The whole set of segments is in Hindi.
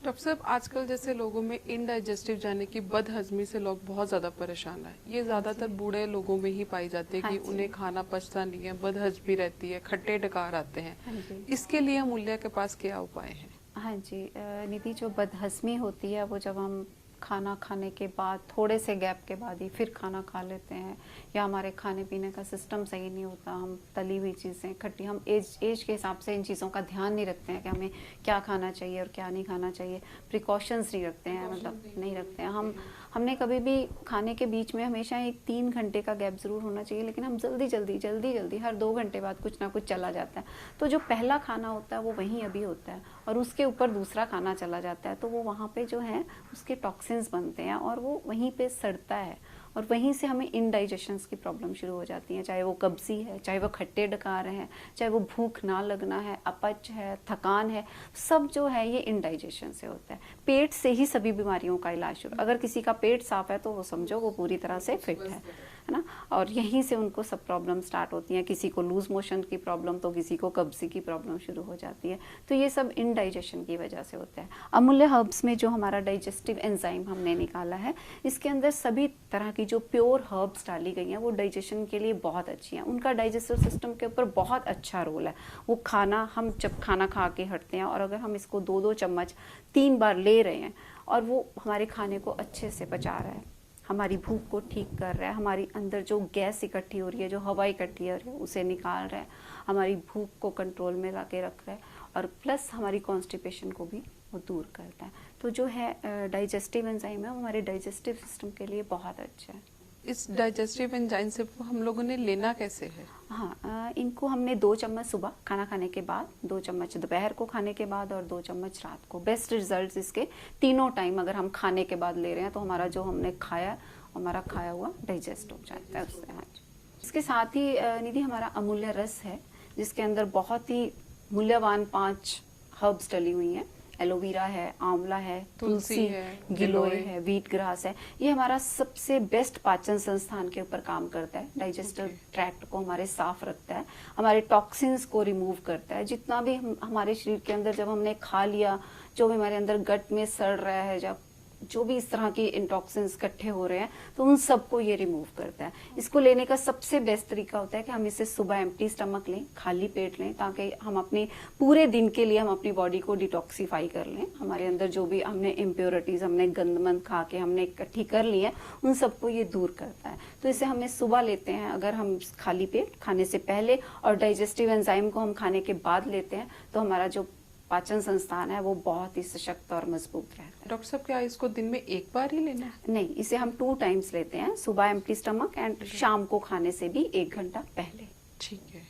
डॉक्टर साहब, आजकल जैसे लोगों में इनडाइजेस्टिव यानी कि बदहजमी से लोग बहुत ज्यादा परेशान है। ये ज्यादातर बूढ़े लोगों में ही पाई जाती है हाँ कि जी। उन्हें खाना पचता नहीं है, बदहजमी रहती है, खट्टे डकार आते हैं। हाँ जी। इसके लिए अमूल्य के पास क्या उपाय हैं? हाँ जी। निधि, जो बदहज़मी होती है वो जब हम खाना खाने के बाद थोड़े से गैप के बाद ही फिर खाना खा लेते हैं, या हमारे खाने पीने का सिस्टम सही नहीं होता, हम तली हुई चीज़ें खट्टी, हम एज के हिसाब से इन चीज़ों का ध्यान नहीं रखते हैं कि हमें क्या खाना चाहिए और क्या नहीं खाना चाहिए, प्रिकॉशंस नहीं रखते हैं, मतलब नहीं रखते हैं हमने कभी भी खाने के बीच में हमेशा एक 3 घंटे का गैप ज़रूर होना चाहिए, लेकिन हम जल्दी हर 2 घंटे बाद कुछ ना कुछ चला जाता है। तो जो पहला खाना होता है वो वहीं अभी होता है और उसके ऊपर दूसरा खाना चला जाता है, तो वो वहाँ पे जो है उसके टॉक्सिन्स बनते हैं और वो वहीं पे सड़ता है और वहीं से हमें इनडाइजेशंस की प्रॉब्लम शुरू हो जाती है, चाहे वो कब्जी है, चाहे वो खट्टे डकार हैं, चाहे वो भूख ना लगना है, अपच है, थकान है, सब जो है ये इनडाइजेशन से होता है। पेट से ही सभी बीमारियों का इलाज शुरू। अगर किसी का पेट साफ है तो वो समझो वो पूरी तरह से फिट है ना, और यहीं से उनको सब प्रॉब्लम स्टार्ट होती हैं। किसी को लूज मोशन की प्रॉब्लम तो किसी को कब्जी की प्रॉब्लम शुरू हो जाती है, तो ये सब इनडाइजेशन की वजह से होता है। अमूल्य हर्ब्स में जो हमारा डाइजेस्टिव एंजाइम हमने निकाला है, इसके अंदर सभी तरह की जो प्योर हर्ब्स डाली गई हैं वो डाइजेशन के लिए बहुत अच्छी हैं। उनका डाइजेस्टिव सिस्टम के ऊपर बहुत अच्छा रोल है। वो खाना, हम जब खाना खा के हटते हैं और अगर हम इसको 2-2 चम्मच 3 बार ले रहे हैं और वो हमारे खाने को अच्छे से पचा रहा है, हमारी भूख को ठीक कर रहा है, हमारी अंदर जो गैस इकट्ठी हो रही है, जो हवा इकट्ठी हो रही है उसे निकाल रहा है, हमारी भूख को कंट्रोल में ला के रख रहा है और प्लस हमारी कॉन्स्टिपेशन को भी वो दूर करता है। तो जो है डाइजेस्टिव एंजाइम है वो हमारे डाइजेस्टिव सिस्टम के लिए बहुत अच्छा है। इस डाइजेस्टिव एंजाइम से हम लोगों ने लेना कैसे है? हाँ, इनको हमने 2 चम्मच सुबह खाना खाने के बाद, 2 चम्मच दोपहर को खाने के बाद और 2 चम्मच रात को। बेस्ट रिजल्ट्स इसके तीनों टाइम अगर हम खाने के बाद ले रहे हैं तो हमारा जो हमने खाया, हमारा खाया हुआ डाइजेस्ट हो जाता है उससे। हाँ जी। इसके साथ ही निधि, हमारा अमूल्य रस है जिसके अंदर बहुत ही मूल्यवान 5 हर्ब्स डली हुई हैं। एलोवेरा है, आंवला है, तुलसी है, गिलोय है, व्हीट ग्रास है। ये हमारा सबसे बेस्ट पाचन संस्थान के ऊपर काम करता है, डाइजेस्टिव ट्रैक्ट को हमारे साफ रखता है, हमारे टॉक्सिन्स को रिमूव करता है। जितना भी हमारे शरीर के अंदर जब हमने खा लिया, जो भी हमारे अंदर गट में सड़ रहा है, जब जो भी इस तरह की इंटॉक्सिन्स इकट्ठे हो रहे हैं तो उन सबको ये रिमूव करता है। इसको लेने का सबसे बेस्ट तरीका होता है कि हम इसे सुबह एम्प्टी स्टमक लें, खाली पेट लें, ताकि हम अपने पूरे दिन के लिए हम अपनी बॉडी को डिटॉक्सिफाई कर लें। हमारे अंदर जो भी हमने इम्प्योरिटीज, हमने गंदमंद खा के हमने इकट्ठी कर ली है, उन सबको ये दूर करता है। तो इसे हमें सुबह लेते हैं अगर हम खाली पेट, खाने से पहले, और डाइजेस्टिव एंजाइम को हम खाने के बाद लेते हैं तो हमारा जो पाचन संस्थान है वो बहुत ही सशक्त और मजबूत रहता है। डॉक्टर साहब, क्या इसको दिन में एक बार ही लेना है? नहीं, इसे हम 2 टाइम्स लेते हैं, सुबह एम्प्टी स्टमक एंड शाम को खाने से भी 1 घंटा पहले। ठीक है।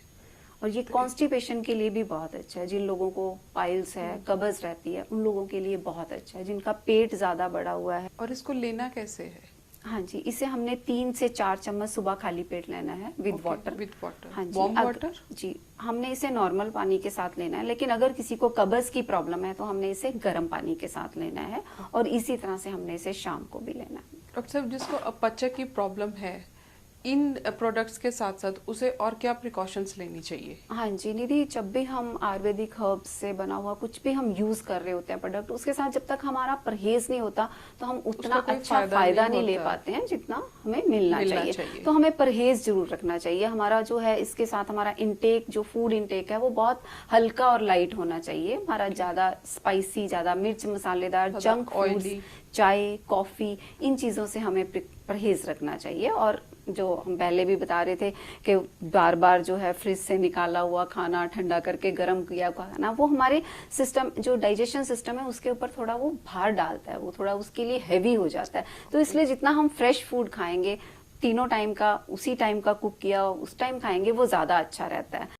और ये कॉन्स्टिपेशन के लिए भी बहुत अच्छा है। जिन लोगों को पाइल्स है, कब्ज रहती है, उन लोगों के लिए बहुत अच्छा है, जिनका पेट ज्यादा बड़ा हुआ है। और इसको लेना कैसे है? हाँ जी, इसे हमने 3 से 4 चम्मच सुबह खाली पेट लेना है विद वाटर। With water? हाँ जी। Warm water? जी, हमने इसे नॉर्मल पानी के साथ लेना है, लेकिन अगर किसी को कब्ज की प्रॉब्लम है तो हमने इसे गर्म पानी के साथ लेना है और इसी तरह से हमने इसे शाम को भी लेना है। डॉक्टर साहब, जिसको अपच की प्रॉब्लम है, इन प्रोडक्ट्स के साथ साथ उसे और क्या प्रिकॉशंस लेनी चाहिए? हाँ जी निधि, जब भी हम आयुर्वेदिक हर्ब्स से बना हुआ कुछ भी हम यूज कर रहे होते हैं प्रोडक्ट, उसके साथ जब तक हमारा परहेज नहीं होता तो हम उतना अच्छा फायदा नहीं ले पाते हैं जितना हमें मिलना चाहिए। तो हमें परहेज जरूर रखना चाहिए। हमारा जो है इसके साथ हमारा इंटेक, जो फूड इंटेक है वो बहुत हल्का और लाइट होना चाहिए। हमारा ज्यादा स्पाइसी, ज्यादा मिर्च मसालेदार, जंक फूड्स, चाय, कॉफी, इन चीजों से हमें परहेज रखना चाहिए। और जो हम पहले भी बता रहे थे कि बार बार जो है फ्रिज से निकाला हुआ खाना, ठंडा करके गर्म किया हुआ खाना, वो हमारे सिस्टम, जो डाइजेशन सिस्टम है उसके ऊपर थोड़ा वो भार डालता है, वो थोड़ा उसके लिए हैवी हो जाता है। तो इसलिए जितना हम फ्रेश फूड खाएंगे, तीनों टाइम का, उसी टाइम का कुक किया उस टाइम खाएंगे, वो ज्यादा अच्छा रहता है।